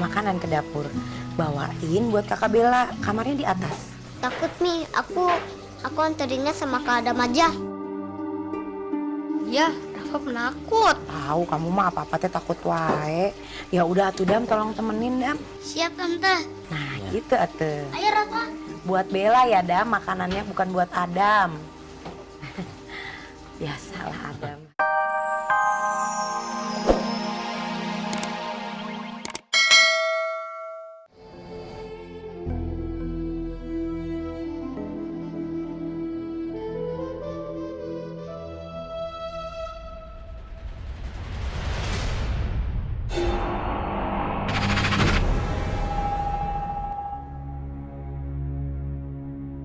makanan ke dapur. Bawain buat kakak Bella, kamarnya di atas. Takut Mi, aku anterinnya sama Kak Adam aja. Ya, Rafa penakut. Tahu kamu mah apa-apa teh takut wae. Ya udah atuh Dam, tolong temenin Dam. Siap Tante. Nah gitu atuh. Ayo Rafa. Buat Bella ya Dam, makanannya bukan buat Adam. Biasalah Adam.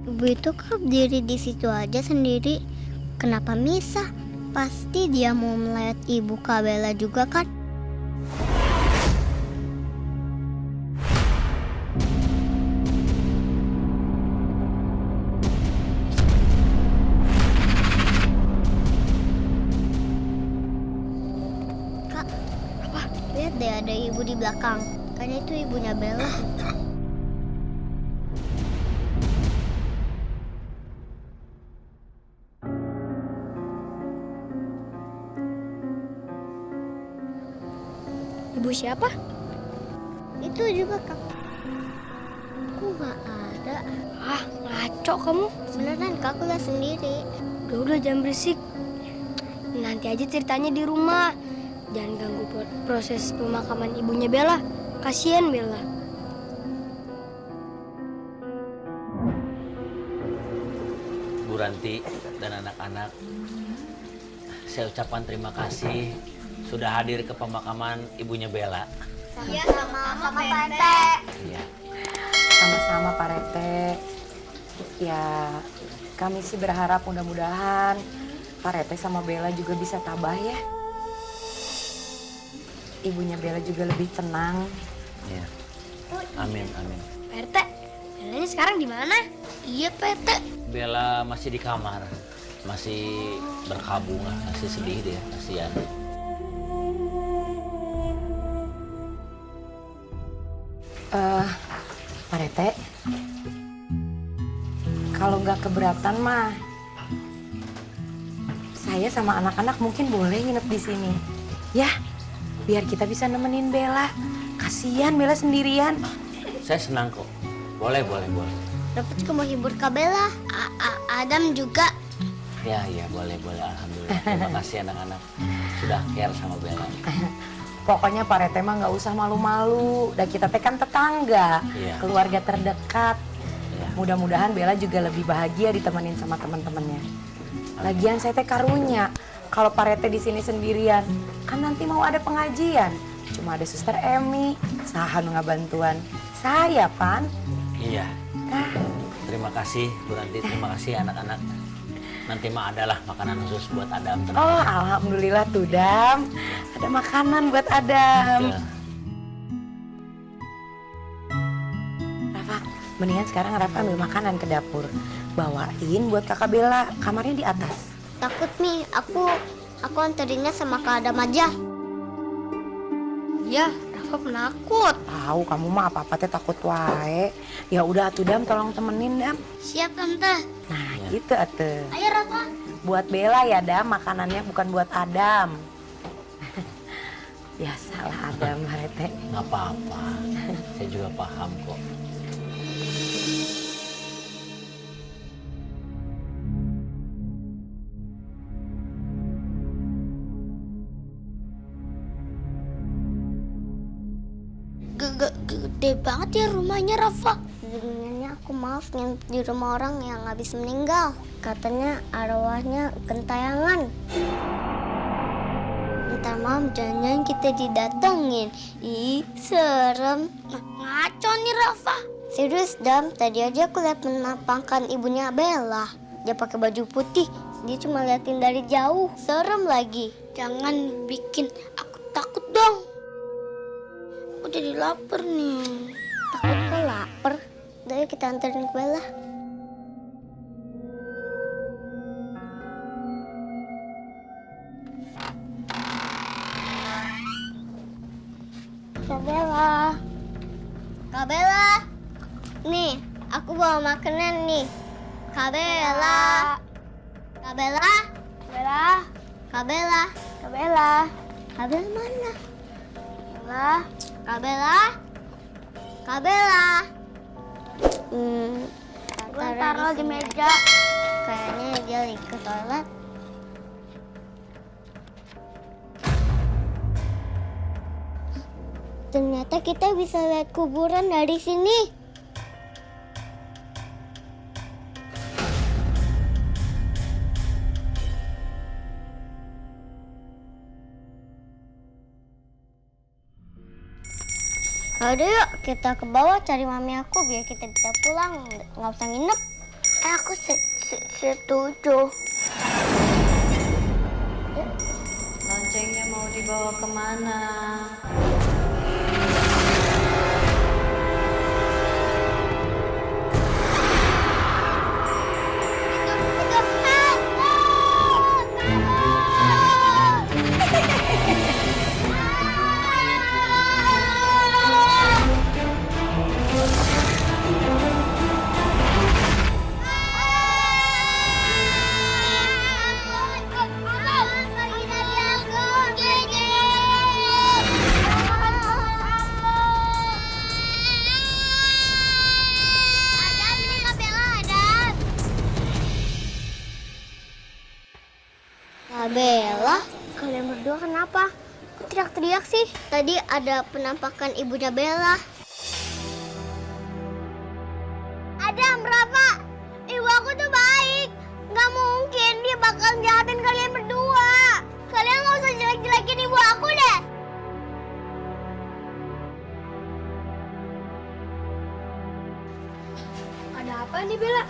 Ibu itu kan berdiri di situ aja sendiri. Kenapa misah? Pasti dia mau melihat ibu Kak Bella juga kan? Kak, apa? Lihat deh ada ibu di belakang. Kayaknya itu ibunya Bella. Ibu siapa? Itu juga Kak. Aku nggak ada. Ah, ngaco kamu. Beneran Kak, aku lihat sendiri. Udah jangan berisik. Nanti aja ceritanya di rumah. Jangan ganggu proses pemakaman ibunya Bella. Kasihan Bella. Bu Ranti dan anak-anak, saya ucapkan terima kasih sudah hadir ke pemakaman ibunya Bella. Iya, sama Pak Rete. Iya. Sama-sama Pak Rete. Ya kami sih berharap mudah-mudahan Pak Rete sama Bella juga bisa tabah ya. Ibunya Bella juga lebih tenang. Iya. Amin, amin. PRT, Bellanya sekarang di mana? Iya, Pete. Bella masih di kamar, masih berkabung lah, masih sedih dia, kasihan. Pak Rete, kalau nggak keberatan mah, saya sama anak-anak mungkin boleh nginep di sini. Ya, biar kita bisa nemenin Bella. Kasihan Bella sendirian. Saya senang kok. Boleh, boleh, boleh. Rafa juga mau hibur Kak Bella. Adam juga. Ya, ya, boleh, boleh. Alhamdulillah. Terima kasih anak-anak sudah care sama Bella. Pokoknya Pak Rete mah nggak usah malu-malu. Dan kita teh kan tetangga, Iya. keluarga terdekat. Iya. Mudah-mudahan Bella juga lebih bahagia ditemenin sama teman-temannya. Lagian saya teh karunya, kalau Pak Rete di sini sendirian, kan nanti mau ada pengajian. Cuma ada Suster Emi, saha nu ngabantuan. Saya, Pan. Iya. Nah, Terima kasih Bu Ranti, terima kasih anak-anak. Nanti mah adalah makanan khusus buat Adam. oh alhamdulillah tuh Dam. Ada makanan buat Adam. Betul. Rafa, mendingan sekarang Rafa ambil makanan ke dapur. Bawain buat kakak Bella, kamarnya di atas. Takut Mi, aku anterinnya sama Kak Adam aja. Ya, Rafa penakut. Tahu kamu mah apa-apa teh takut wae. Ya udah atuh Dam, tolong temenin Dam. Siap Tante. Nah gitu atuh. Ayo Rafa. Buat Bella ya Dam, makanannya bukan buat Adam. Biasalah Adam, Pak Rete. Nggak apa-apa, saya juga paham kok. Gede banget ya rumahnya Rafa. Sebenarnya aku maaf nginep di rumah orang yang habis meninggal. Katanya arwahnya gentayangan. Ntar malam jangan kita didatengin. Ih, serem. Ngaco nih Rafa. Serius Dam, tadi aja aku lihat menampakkan ibunya Bella. Dia pakai baju putih. Dia cuma liatin dari jauh. Serem lagi. Jangan bikin aku takut dong. Aku jadi lapar nih. Takut kok lapar. Udah yuk kita anterin ke Bella. Kak Bella. Kak Bella. Nih, aku bawa makanan nih. Kak Bella. Kak Bella. Bella, Kak Bella. Kak Bella, Kak Bella mana? Bella. Kak Bella. Kak Bella. Taruh di meja. Kayaknya dia lagi ke toilet. Ternyata kita bisa lihat kuburan dari sini. Yaudah yuk, kita ke bawah cari mami aku biar kita bisa pulang, nggak usah nginep. Aku setuju. Loncengnya mau dibawa kemana? Bella, kalian berdua kenapa? Kok teriak-teriak sih? Tadi ada penampakan ibunya Bella. Adam, Rafa, ibu aku tuh baik. Gak mungkin dia bakal jahatin kalian berdua. Kalian gak usah jelek-jelekin ibu aku deh. Ada apa nih Bella?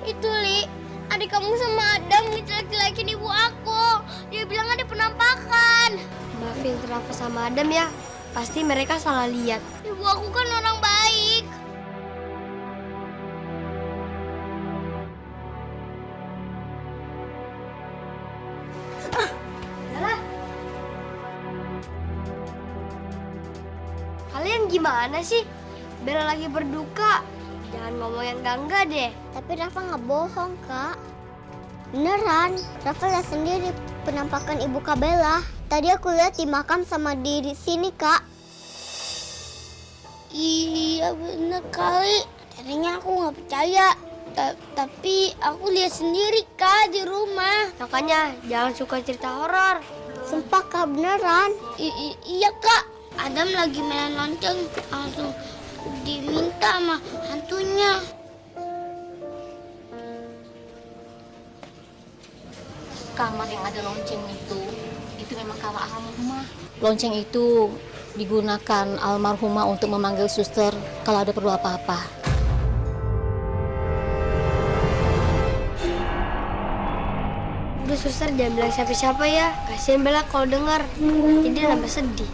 Itu, Li. Adik kamu sama Adam ngejelek-jelekin ibu aku. Dia bilang ada penampakan. Maafin Rafa sama Adam ya. Pasti mereka salah lihat. Ibu aku kan orang baik. Bella. Kalian gimana sih? Bella lagi berduka. Jangan ngomong yang enggak deh. Tapi Rafa nggak bohong, Kak. Beneran, Rafa lihat sendiri penampakan ibu Kak Bella. Tadi aku lihat di makam sama di sini, Kak. Iya, bener kali. Tadinya aku nggak percaya. Tapi aku lihat sendiri, Kak, di rumah. Makanya jangan suka cerita horor. Sumpah, Kak, beneran. Iya, Kak. Adam lagi main lonceng, langsung diminta sama hantunya. Kamar yang ada lonceng itu memang kamar almarhumah. Lonceng itu digunakan almarhumah untuk memanggil suster kalau ada perlu apa-apa. Udah suster jangan bilang siapa-siapa ya. Kasihan Bella kalau dengar. Jadi nambah sedih.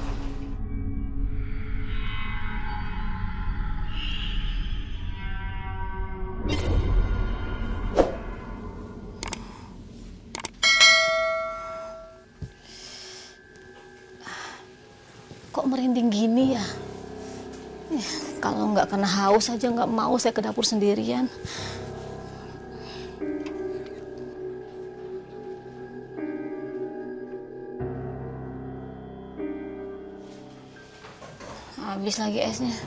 Kok merinding gini ya? Kalau nggak kena haus aja nggak mau saya ke dapur sendirian. Habis lagi esnya.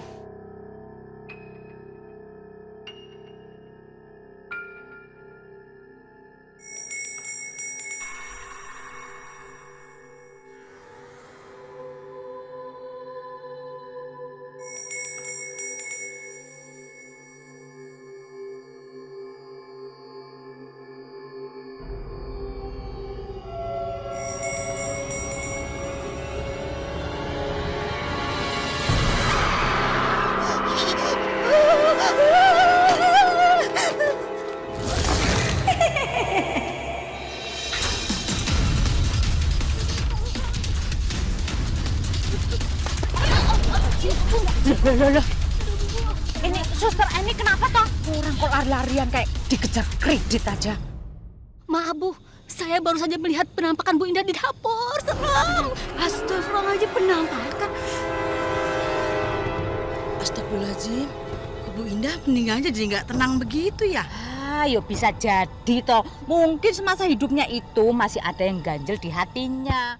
Loh. Ini suster, ini kenapa toh? Orang kok lari-larian kayak dikejar kredit aja. Maaf Bu, saya baru saja melihat penampakan Bu Indah di dapur. Serem. Astagfirullahaladzim, penampakan. Astagfirullah. Astagfirullahaladzim. Ibu Indah meninggalnya jadi nggak tenang begitu ya? Yo bisa jadi toh. Mungkin semasa hidupnya itu masih ada yang ganjel di hatinya.